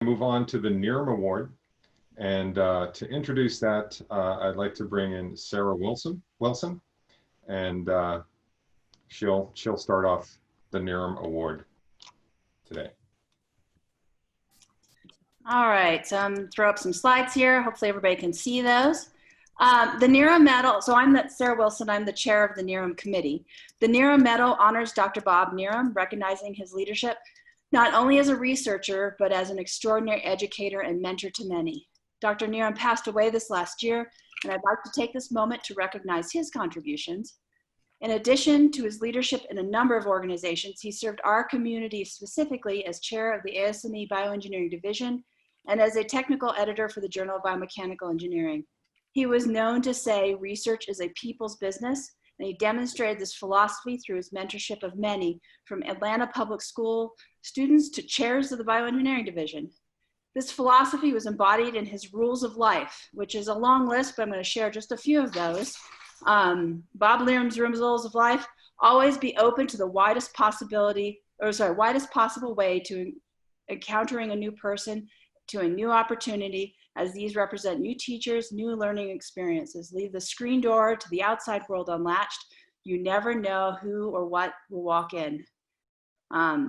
Move on to the Nerem Award. And to introduce that, I'd like to bring in Sarah Wilson, and she'll start off the Nerem Award today. All right, so I'm throw up some slides here. Hopefully everybody can see those. The Nerem Medal, so I'm Sarah Wilson, I'm the chair of the Nerem Committee. The Nerem Medal honors Dr. Bob Nerem, recognizing his leadership not only as a researcher, but as an extraordinary educator and mentor to many. Dr. Nerem passed away this last year, and I'd like to take this moment to recognize his contributions. In addition to his leadership in a number of organizations, he served our community specifically as chair of the ASME Bioengineering Division and as a technical editor for the Journal of Biomechanical Engineering. He was known to say research is a people's business, and he demonstrated this philosophy through his mentorship of many, from Atlanta Public School students to chairs of the Bioengineering Division. This philosophy was embodied in his rules of life, which is a long list, but I'm going to share just a few of those. Bob Nerem's rules of life: always be open to the widest possible way to encountering a new person, to a new opportunity, as these represent new teachers, new learning experiences. Leave the screen door to the outside world unlatched. You never know who or what will walk in.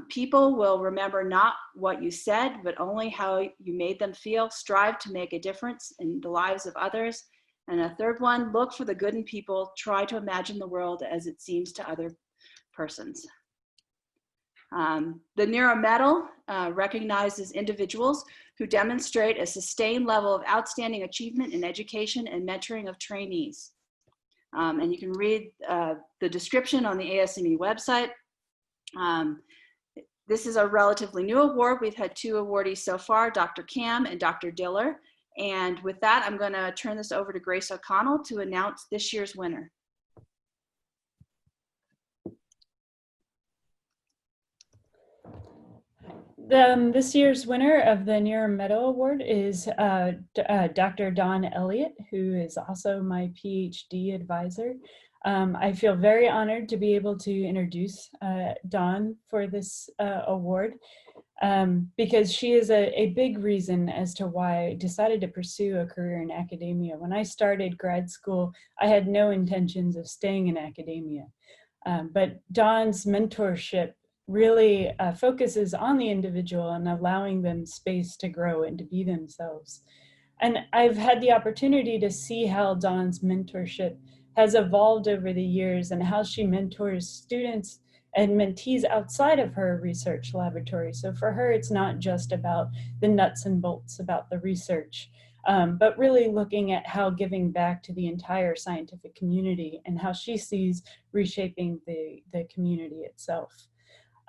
People will remember not what you said, but only how you made them feel. Strive to make a difference in the lives of others. And a third one, look for the good in people. Try to imagine the world as it seems to other persons. The Nerem Medal recognizes individuals who demonstrate a sustained level of outstanding achievement in education and mentoring of trainees. And you can read the description on the ASME website. This is a relatively new award. We've had 2 awardees so far, Dr. Cam and Dr. Diller. And with that, I'm going to turn this over to Grace O'Connell to announce this year's winner. This year's winner of the Nerem Medal Award is Dr. Dawn Elliott, who is also my PhD advisor. I feel very honored to be able to introduce Dawn for this award because she is a big reason as to why I decided to pursue a career in academia. When I started grad school, I had no intentions of staying in academia, but Dawn's mentorship really focuses on the individual and allowing them space to grow and to be themselves. And I've had the opportunity to see how Dawn's mentorship has evolved over the years and how she mentors students and mentees outside of her research laboratory. So for her, it's not just about the nuts and bolts about the research, but really looking at how giving back to the entire scientific community and how she sees reshaping the community itself.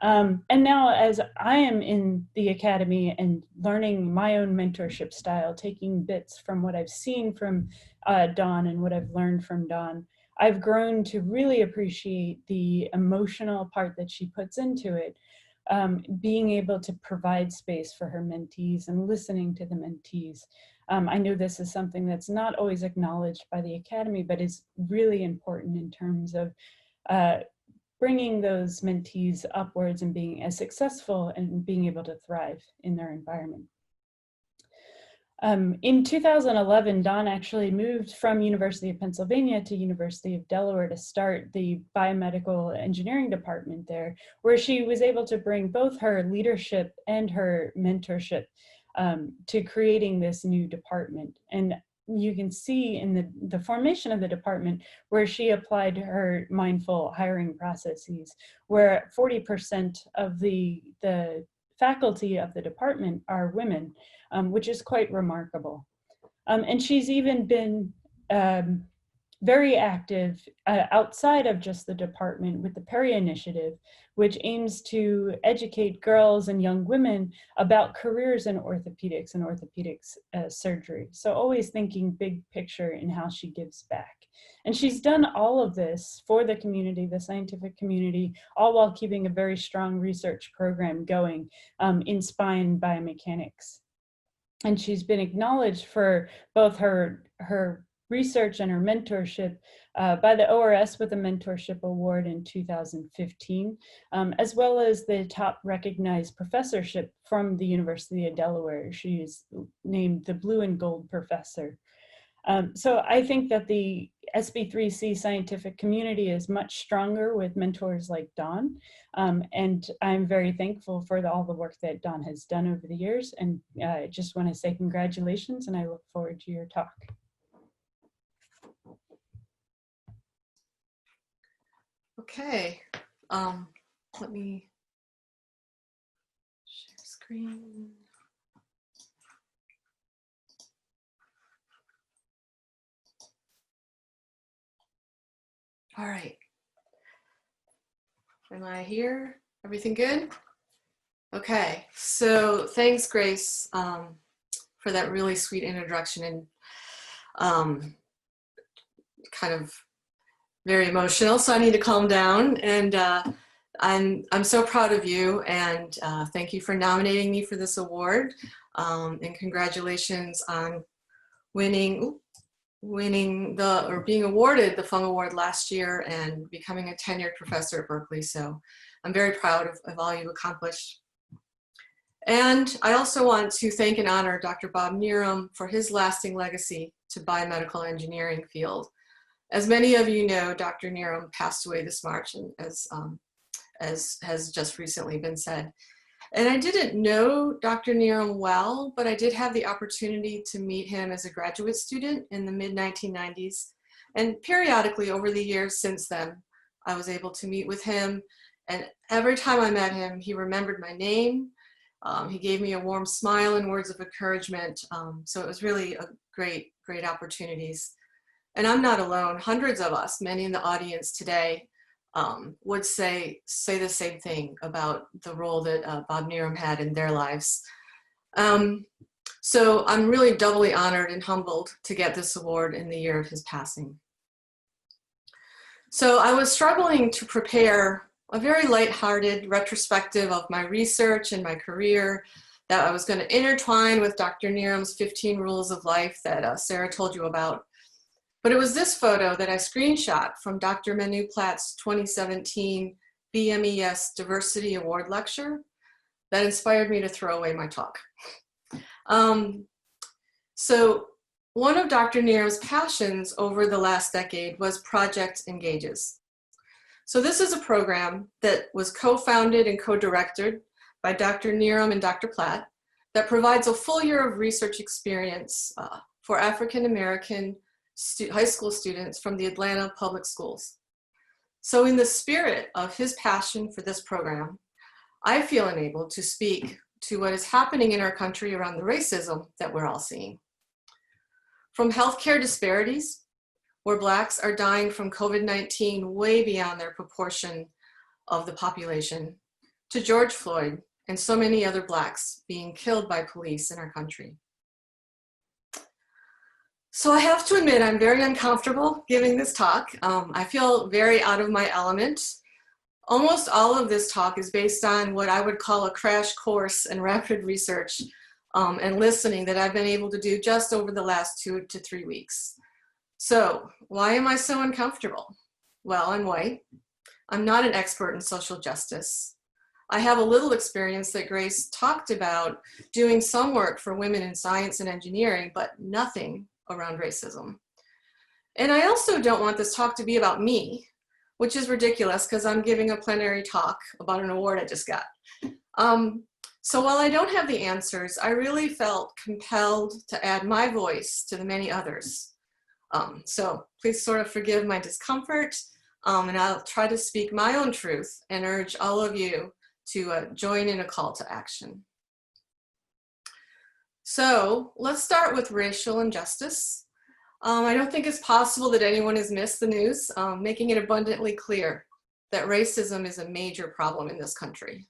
And now as I am in the academy and learning my own mentorship style, taking bits from what I've seen from Dawn and what I've learned from Dawn, I've grown to really appreciate the emotional part that she puts into it, being able to provide space for her mentees and listening to the mentees. I know this is something that's not always acknowledged by the academy, but is really important in terms of bringing those mentees upwards and being as successful and being able to thrive in their environment. In 2011, Dawn actually moved from University of Pennsylvania to University of Delaware to start the biomedical engineering department there, where she was able to bring both her leadership and her mentorship to creating this new department. And you can see in the formation of the department where she applied her mindful hiring processes, where 40% of the faculty of the department are women, which is quite remarkable. And she's even been very active outside of just the department with the Perry Initiative, which aims to educate girls and young women about careers in orthopedics and orthopedics surgery. So always thinking big picture in how she gives back. And she's done all of this for the community, the scientific community, all while keeping a very strong research program going in spine biomechanics. And she's been acknowledged for both her research and her mentorship by the ORS with a mentorship award in 2015, as well as the top recognized professorship from the University of Delaware. She is named the Blue and Gold Professor. So I think that the SB3C scientific community is much stronger with mentors like Dawn. And I'm very thankful for all the work that Dawn has done over the years. And I just want to say congratulations, and I look forward to your talk. Okay, let me share screen. All right. Am I here? Everything good? Okay, so thanks, Grace, for that really sweet introduction and kind of very emotional, so I need to calm down. And I'm so proud of you, and thank you for nominating me for this award. And congratulations on winning being awarded the Fung Award last year and becoming a tenured professor at Berkeley. So I'm very proud of all you've accomplished. And I also want to thank and honor Dr. Bob Nerem for his lasting legacy to biomedical engineering field. As many of you know, Dr. Nerem passed away this March, and as has just recently been said. And I didn't know Dr. Nerem well, but I did have the opportunity to meet him as a graduate student in the mid-1990s. And periodically over the years since then, I was able to meet with him. And every time I met him, he remembered my name. He gave me a warm smile and words of encouragement. So it was really a great opportunities. And I'm not alone. Hundreds of us, many in the audience today, would say the same thing about the role that Bob Nerem had in their lives. So I'm really doubly honored and humbled to get this award in the year of his passing. So I was struggling to prepare a very lighthearted retrospective of my research and my career that I was going to intertwine with Dr. Nerem's 15 rules of life that Sarah told you about. But it was this photo that I screenshot from Dr. Manu Platt's 2017 BMES Diversity Award lecture that inspired me to throw away my talk. So one of Dr. Nerem's passions over the last decade was Project Engages. So this is a program that was co-founded and co-directed by Dr. Nerem and Dr. Platt that provides a full year of research experience for African-American high school students from the Atlanta public schools. So in the spirit of his passion for this program, I feel enabled to speak to what is happening in our country around the racism that we're all seeing. From healthcare disparities, where Blacks are dying from COVID-19 way beyond their proportion of the population, to George Floyd and so many other Blacks being killed by police in our country. So I have to admit, I'm very uncomfortable giving this talk. I feel very out of my element. Almost all of this talk is based on what I would call a crash course in rapid research and listening that I've been able to do just over the last 2 to 3 weeks. So why am I so uncomfortable? Well, I'm white. I'm not an expert in social justice. I have a little experience that Grace talked about doing some work for women in science and engineering, but nothing around racism. And I also don't want this talk to be about me, which is ridiculous because I'm giving a plenary talk about an award I just got. So while I don't have the answers, I really felt compelled to add my voice to the many others. So please sort of forgive my discomfort, and I'll try to speak my own truth and urge all of you to join in a call to action. So let's start with racial injustice. I don't think it's possible that anyone has missed the news, making it abundantly clear that racism is a major problem in this country.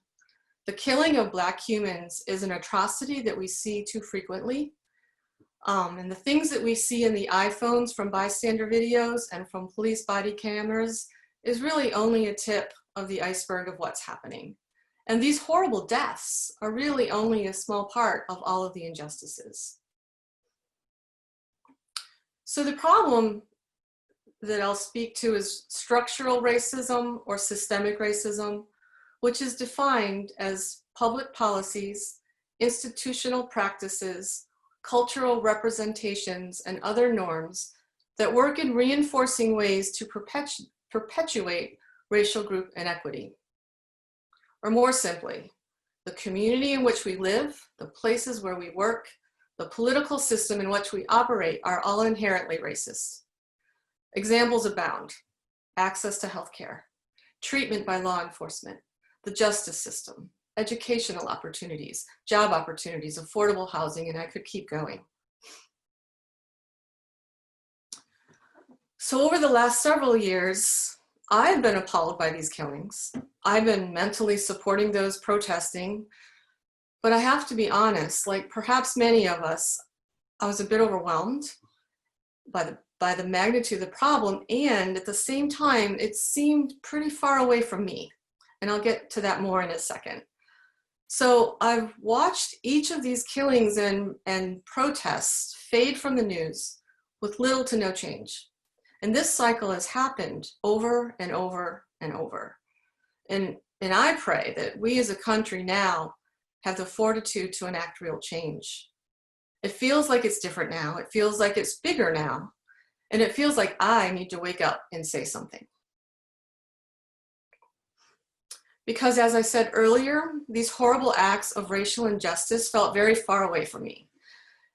The killing of Black humans is an atrocity that we see too frequently. And the things that we see in the iPhones from bystander videos and from police body cameras is really only a tip of the iceberg of what's happening. And these horrible deaths are really only a small part of all of the injustices. So the problem that I'll speak to is structural racism or systemic racism, which is defined as public policies, institutional practices, cultural representations, and other norms that work in reinforcing ways to perpetuate racial group inequity. Or more simply, the community in which we live, the places where we work, the political system in which we operate are all inherently racist. Examples abound: access to healthcare, treatment by law enforcement, the justice system, educational opportunities, job opportunities, affordable housing, and I could keep going. So over the last several years, I've been appalled by these killings. I've been mentally supporting those protesting, but I have to be honest, like perhaps many of us, I was a bit overwhelmed by the magnitude of the problem, and at the same time, it seemed pretty far away from me. And I'll get to that more in a second. So I've watched each of these killings and protests fade from the news with little to no change. And this cycle has happened over and over and over. And I pray that we as a country now have the fortitude to enact real change. It feels like it's different now. It feels like it's bigger now. And it feels like I need to wake up and say something. Because as I said earlier, these horrible acts of racial injustice felt very far away from me.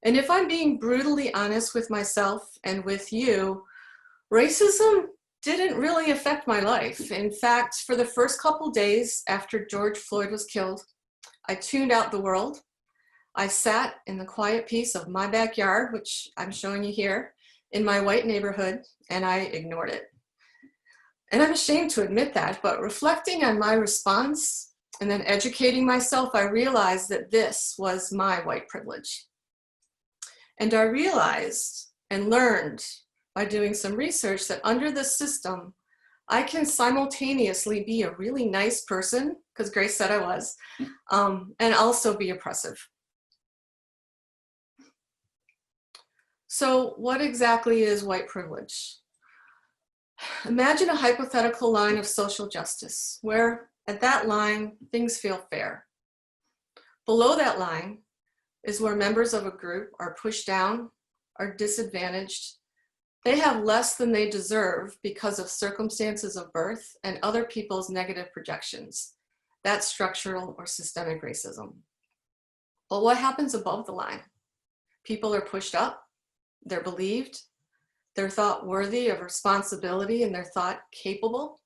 And if I'm being brutally honest with myself and with you, racism didn't really affect my life. In fact, for the first couple days after George Floyd was killed, I tuned out the world. I sat in the quiet peace of my backyard, which I'm showing you here, in my white neighborhood, and I ignored it. And I'm ashamed to admit that, but reflecting on my response and then educating myself, I realized that this was my white privilege. And I realized and learned by doing some research that under this system, I can simultaneously be a really nice person, because Grace said I was, and also be oppressive. So what exactly is white privilege? Imagine a hypothetical line of social justice, where at that line, things feel fair. Below that line is where members of a group are pushed down, are disadvantaged. They have less than they deserve because of circumstances of birth and other people's negative projections. That's structural or systemic racism. But what happens above the line? People are pushed up, they're believed, they're thought worthy of responsibility, and they're thought capable.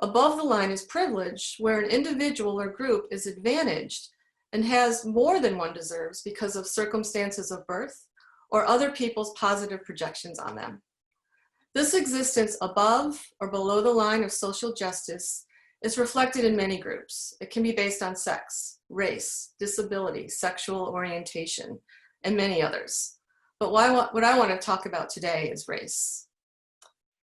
Above the line is privilege, where an individual or group is advantaged and has more than one deserves because of circumstances of birth or other people's positive projections on them. This existence above or below the line of social justice is reflected in many groups. It can be based on sex, race, disability, sexual orientation, and many others. But what I want to talk about today is race.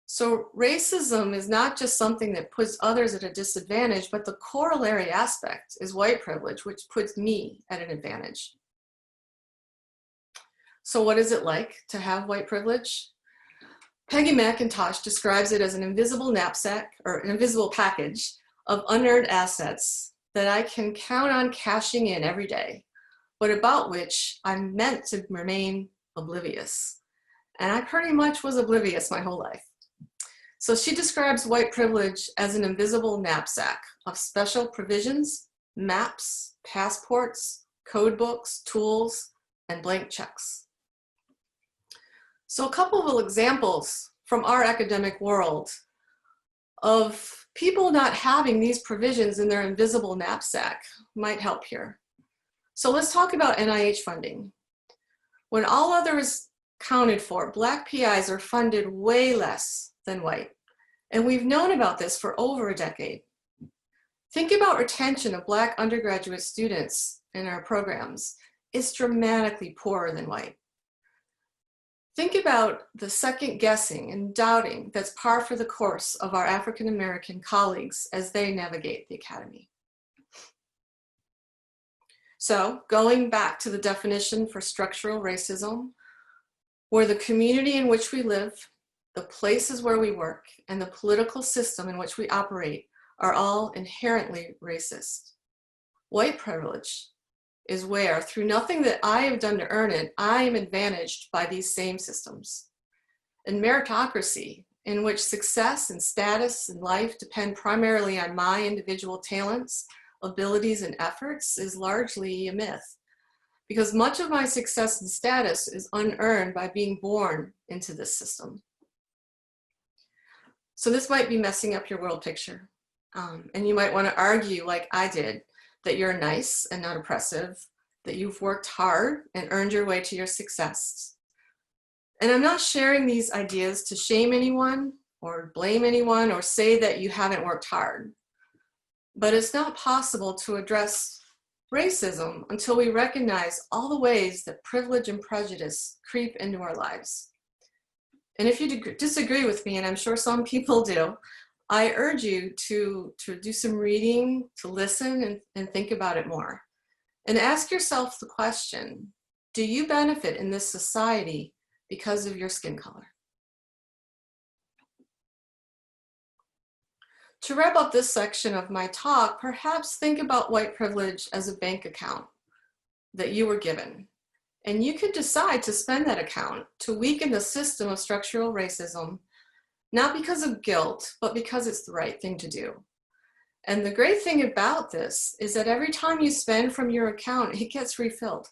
So racism is not just something that puts others at a disadvantage, but the corollary aspect is white privilege, which puts me at an advantage. So what is it like to have white privilege? Peggy McIntosh describes it as an invisible knapsack or an invisible package of unearned assets that I can count on cashing in every day, but about which I'm meant to remain oblivious. And I pretty much was oblivious my whole life. So she describes white privilege as an invisible knapsack of special provisions, maps, passports, code books, tools, and blank checks. So a couple of examples from our academic world of people not having these provisions in their invisible knapsack might help here. So let's talk about NIH funding. When all others counted for, Black PIs are funded way less than white. And we've known about this for over a decade. Think about retention of Black undergraduate students in our programs. It's dramatically poorer than white. Think about the second guessing and doubting that's par for the course of our African American colleagues as they navigate the academy. So going back to the definition for structural racism, where the community in which we live, the places where we work, and the political system in which we operate are all inherently racist. White privilege is where, through nothing that I have done to earn it, I am advantaged by these same systems. And meritocracy, in which success and status in life depend primarily on my individual talents, abilities, and efforts, is largely a myth, because much of my success and status is unearned by being born into this system. So this might be messing up your world picture. And you might want to argue, like I did, that you're nice and not oppressive, that you've worked hard and earned your way to your success. And I'm not sharing these ideas to shame anyone or blame anyone or say that you haven't worked hard. But it's not possible to address racism until we recognize all the ways that privilege and prejudice creep into our lives. And if you disagree with me, and I'm sure some people do, I urge you to do some reading, to listen and think about it more. And ask yourself the question, do you benefit in this society because of your skin color? To wrap up this section of my talk, perhaps think about white privilege as a bank account that you were given. And you could decide to spend that account to weaken the system of structural racism, not because of guilt, but because it's the right thing to do. And the great thing about this is that every time you spend from your account, it gets refilled.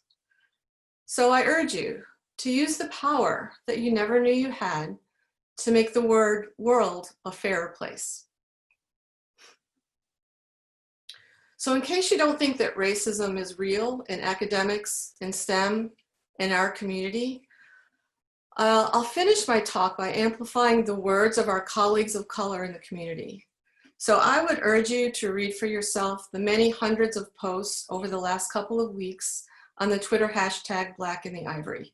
So I urge you to use the power that you never knew you had to make the world a fairer place. So in case you don't think that racism is real in academics, in STEM, in our community, I'll finish my talk by amplifying the words of our colleagues of color in the community. So I would urge you to read for yourself the many hundreds of posts over the last couple of weeks on the Twitter hashtag Black in the Ivory.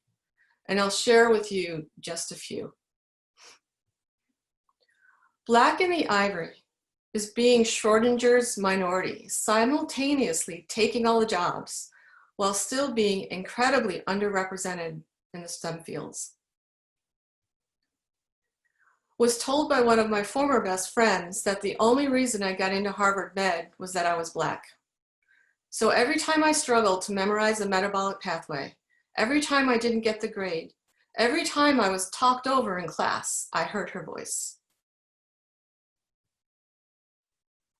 And I'll share with you just a few. Black in the Ivory is being Schrodinger's minority, simultaneously taking all the jobs while still being incredibly underrepresented in the STEM fields. Was told by one of my former best friends that the only reason I got into Harvard Med was that I was Black. So every time I struggled to memorize the metabolic pathway, every time I didn't get the grade, every time I was talked over in class, I heard her voice.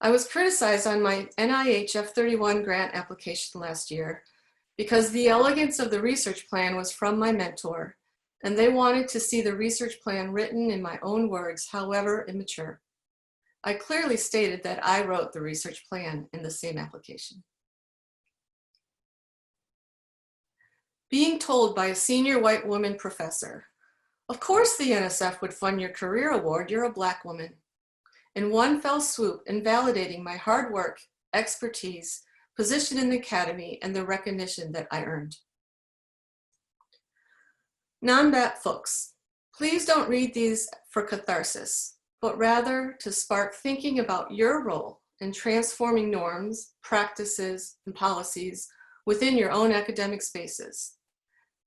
I was criticized on my NIH F31 grant application last year because the elegance of the research plan was from my mentor, and they wanted to see the research plan written in my own words, however immature. I clearly stated that I wrote the research plan in the same application. Being told by a senior white woman professor, of course the NSF would fund your career award, you're a Black woman. In one fell swoop, invalidating my hard work, expertise, position in the academy, and the recognition that I earned. Non-BAP folks, please don't read these for catharsis, but rather to spark thinking about your role in transforming norms, practices, and policies within your own academic spaces.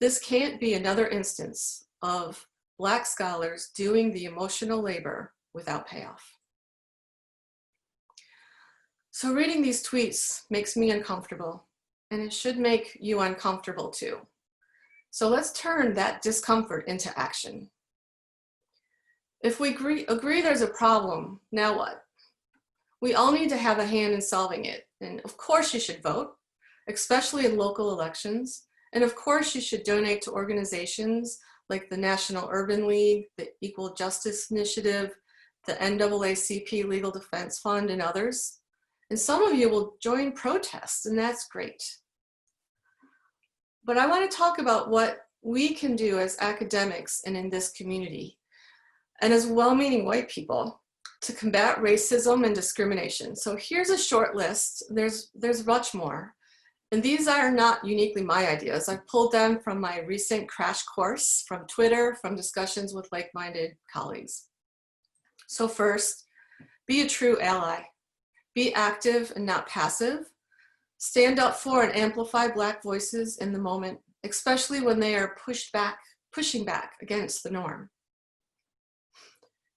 This can't be another instance of Black scholars doing the emotional labor without payoff. So reading these tweets makes me uncomfortable, and it should make you uncomfortable too. So let's turn that discomfort into action. If we agree there's a problem, now what? We all need to have a hand in solving it. And of course you should vote, especially in local elections. And of course you should donate to organizations like the National Urban League, the Equal Justice Initiative, the NAACP Legal Defense Fund, and others. And some of you will join protests, and that's great. But I want to talk about what we can do as academics and in this community, and as well-meaning white people, to combat racism and discrimination. So here's a short list. There's much more. And these are not uniquely my ideas. I pulled them from my recent crash course, from Twitter, from discussions with like-minded colleagues. So first, be a true ally. Be active and not passive. Stand up for and amplify Black voices in the moment, especially when they are pushed back, pushing back against the norm.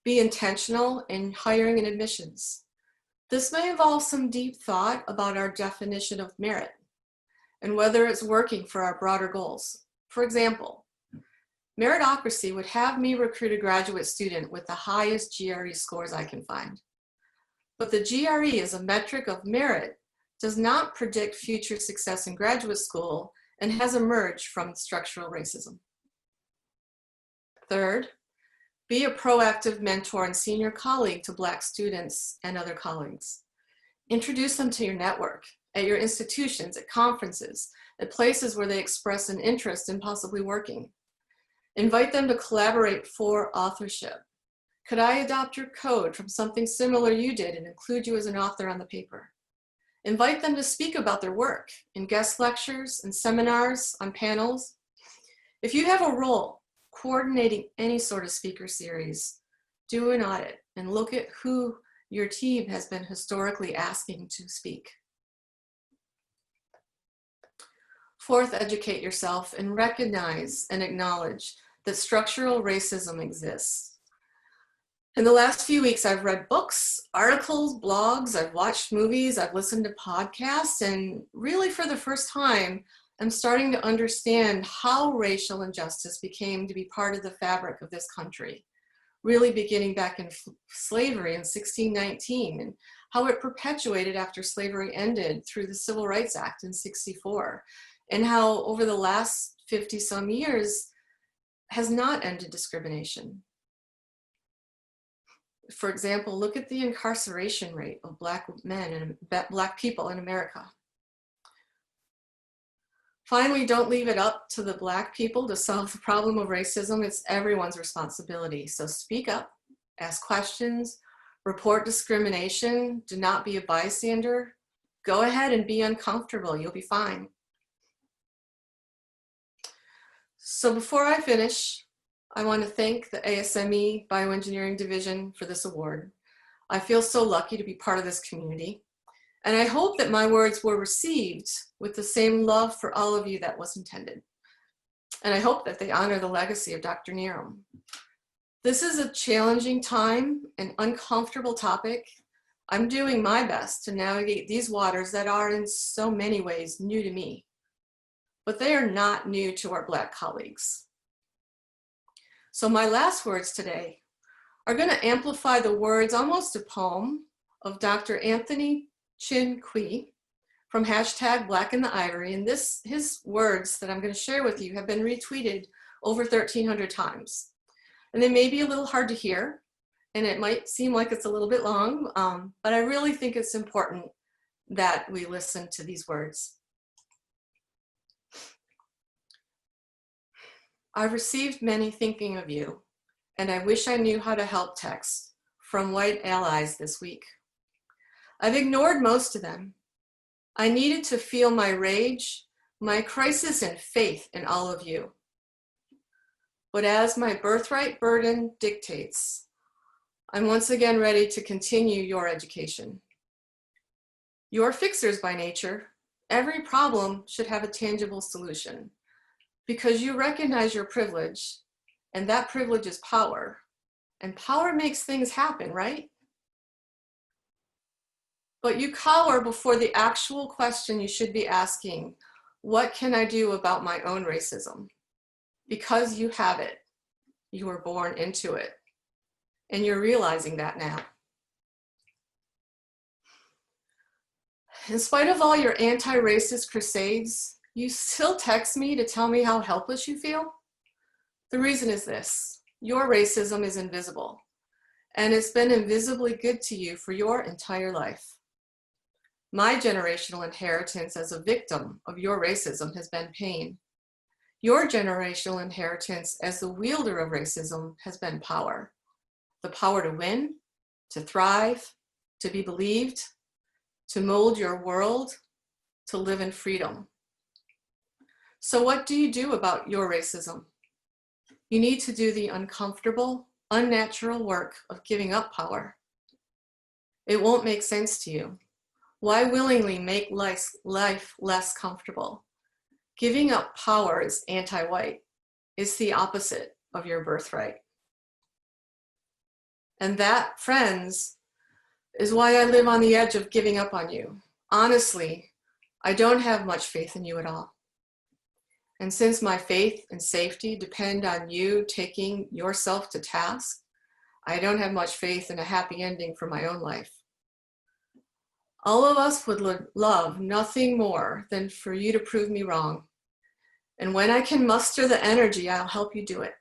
Be intentional in hiring and admissions. This may involve some deep thought about our definition of merit and whether it's working for our broader goals. For example, meritocracy would have me recruit a graduate student with the highest GRE scores I can find. But the GRE as a metric of merit does not predict future success in graduate school and has emerged from structural racism. Third, be a proactive mentor and senior colleague to Black students and other colleagues. Introduce them to your network, at your institutions, at conferences, at places where they express an interest in possibly working. Invite them to collaborate for authorship. Could I adopt your code from something similar you did and include you as an author on the paper? Invite them to speak about their work in guest lectures and seminars, on panels. If you have a role coordinating any sort of speaker series, do an audit and look at who your team has been historically asking to speak. Fourth, educate yourself and recognize and acknowledge that structural racism exists. In the last few weeks, I've read books, articles, blogs, I've watched movies, I've listened to podcasts, and really for the first time, I'm starting to understand how racial injustice became to be part of the fabric of this country, really beginning back in slavery in 1619, and how it perpetuated after slavery ended through the Civil Rights Act in 64, and how over the last 50 some years has not ended discrimination. For example, look at the incarceration rate of Black men and Black people in America. Finally, don't leave it up to the Black people to solve the problem of racism. It's everyone's responsibility. So speak up, ask questions, report discrimination, do not be a bystander. Go ahead and be uncomfortable, you'll be fine. So before I finish, I want to thank the ASME Bioengineering Division for this award. I feel so lucky to be part of this community. And I hope that my words were received with the same love for all of you that was intended. And I hope that they honor the legacy of Dr. Nerem. This is a challenging time, an uncomfortable topic. I'm doing my best to navigate these waters that are in so many ways new to me, but they are not new to our Black colleagues. So my last words today are going to amplify the words, almost a poem, of Dr. Anthony Chin Kui from #Black in the Ivory. And his words that I'm going to share with you have been retweeted over 1,300 times. And they may be a little hard to hear, and it might seem like it's a little bit long, but I really think it's important that we listen to these words. I've received many thinking of you, and I wish I knew how to help texts from white allies this week. I've ignored most of them. I needed to feel my rage, my crisis and faith in all of you. But as my birthright burden dictates, I'm once again ready to continue your education. You're fixers by nature. Every problem should have a tangible solution because you recognize your privilege, and that privilege is power. And power makes things happen, right? But you cower before the actual question you should be asking, what can I do about my own racism? Because you have it. You were born into it. And you're realizing that now. In spite of all your anti-racist crusades, you still text me to tell me how helpless you feel? The reason is this: your racism is invisible, and it's been invisibly good to you for your entire life. My generational inheritance as a victim of your racism has been pain. Your generational inheritance as the wielder of racism has been power. The power to win, to thrive, to be believed, to mold your world, to live in freedom. So what do you do about your racism? You need to do the uncomfortable, unnatural work of giving up power. It won't make sense to you. Why willingly make life less comfortable? Giving up power is anti-white. is the opposite of your birthright. And that, friends, is why I live on the edge of giving up on you. Honestly, I don't have much faith in you at all. And since my faith and safety depend on you taking yourself to task, I don't have much faith in a happy ending for my own life. All of us would love nothing more than for you to prove me wrong. And when I can muster the energy, I'll help you do it.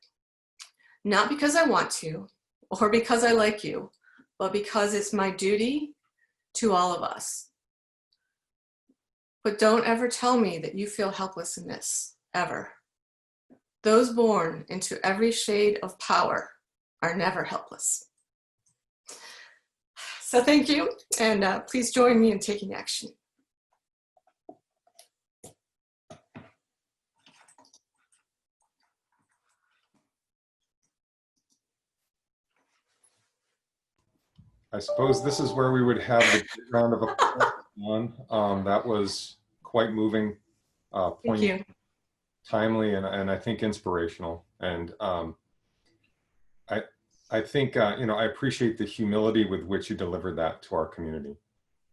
Not because I want to, or because I like you, but because it's my duty to all of us. But don't ever tell me that you feel helpless in this, ever. Those born into every shade of power are never helpless. So thank you, and please join me in taking action. I suppose this is where we would have the round of applause on. That was quite moving, poignant, timely, and I think inspirational. And I think, I appreciate the humility with which you delivered that to our community.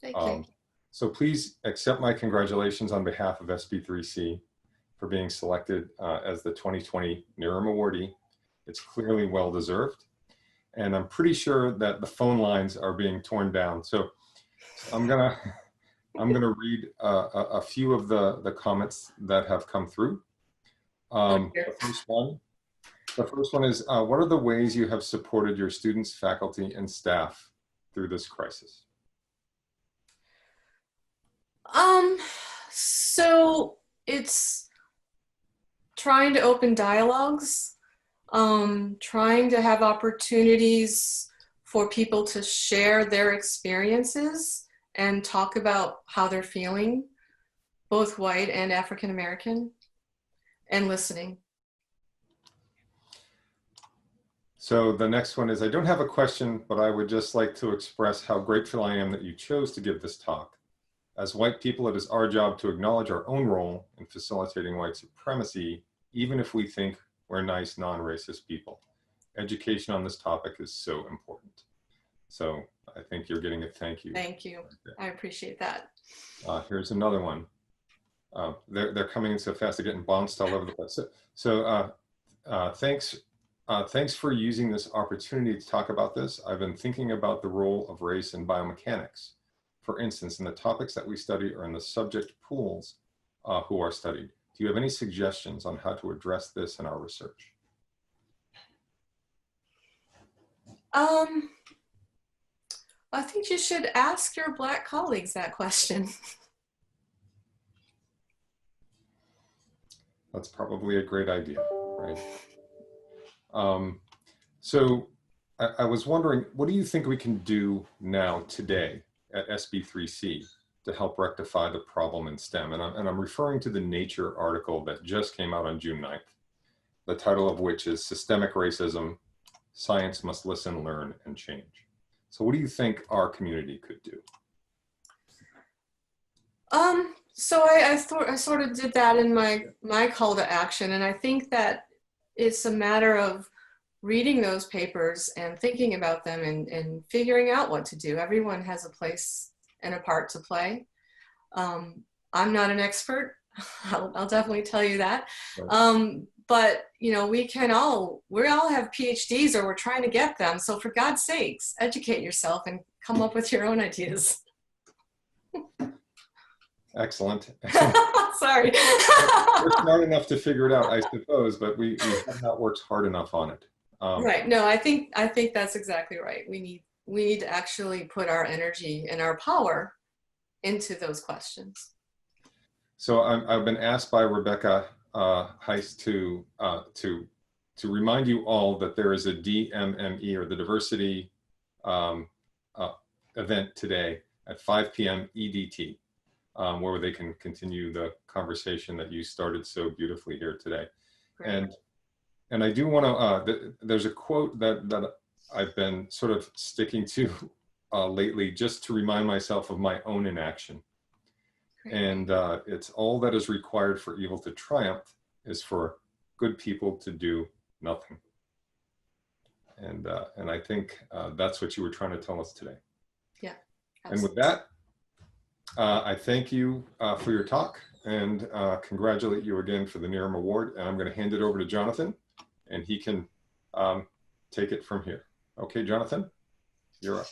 Thank you. So please accept my congratulations on behalf of SB3C for being selected as the 2020 Nerem awardee. It's clearly well-deserved. And I'm pretty sure that the phone lines are being torn down. So I'm gonna read a few of the comments that have come through. The first one is, what are the ways you have supported your students, faculty, and staff through this crisis? So it's trying to open dialogues, trying to have opportunities for people to share their experiences and talk about how they're feeling, both white and African American, and listening. So the next one is, I don't have a question, but I would just like to express how grateful I am that you chose to give this talk. As white people, it is our job to acknowledge our own role in facilitating white supremacy, even if we think we're nice, non-racist people. Education on this topic is so important. So I think you're getting a thank you. Thank you. I appreciate that. Here's another one. They're coming in so fast, they're getting bounced all over the place. Thanks for using this opportunity to talk about this. I've been thinking about the role of race in biomechanics. For instance, in the topics that we study or in the subject pools who are studied. Do you have any suggestions on how to address this in our research? I think you should ask your Black colleagues that question. That's probably a great idea, right? So I was wondering, what do you think we can do now today at SB3C to help rectify the problem in STEM? And I'm referring to the Nature article that just came out on June 9th, the title of which is Systemic Racism, Science Must Listen, Learn, and Change. So what do you think our community could do? So I sort of did that in my call to action, and I think that it's a matter of reading those papers and thinking about them and figuring out what to do. Everyone has a place and a part to play. I'm not an expert. I'll definitely tell you that. Right. But you know, we all have PhDs, or we're trying to get them. So for God's sakes, educate yourself and come up with your own ideas. Excellent. Sorry. We're smart enough to figure it out, I suppose, but we have not worked hard enough on it. Right. No, I think that's exactly right. We need to actually put our energy and our power into those questions. So I've been asked by Rebecca Heiss to remind you all that there is a DMME, or the diversity event today at 5 p.m. EDT, where they can continue the conversation that you started so beautifully here today. Great. And I do want to, there's a quote that I've been sort of sticking to lately, just to remind myself of my own inaction. Great. And it's all that is required for evil to triumph is for good people to do nothing. And I think that's what you were trying to tell us today. Yeah. And with that, I thank you for your talk and congratulate you again for the Nerem Award. And I'm going to hand it over to Jonathan, and he can take it from here. Okay, Jonathan, you're up.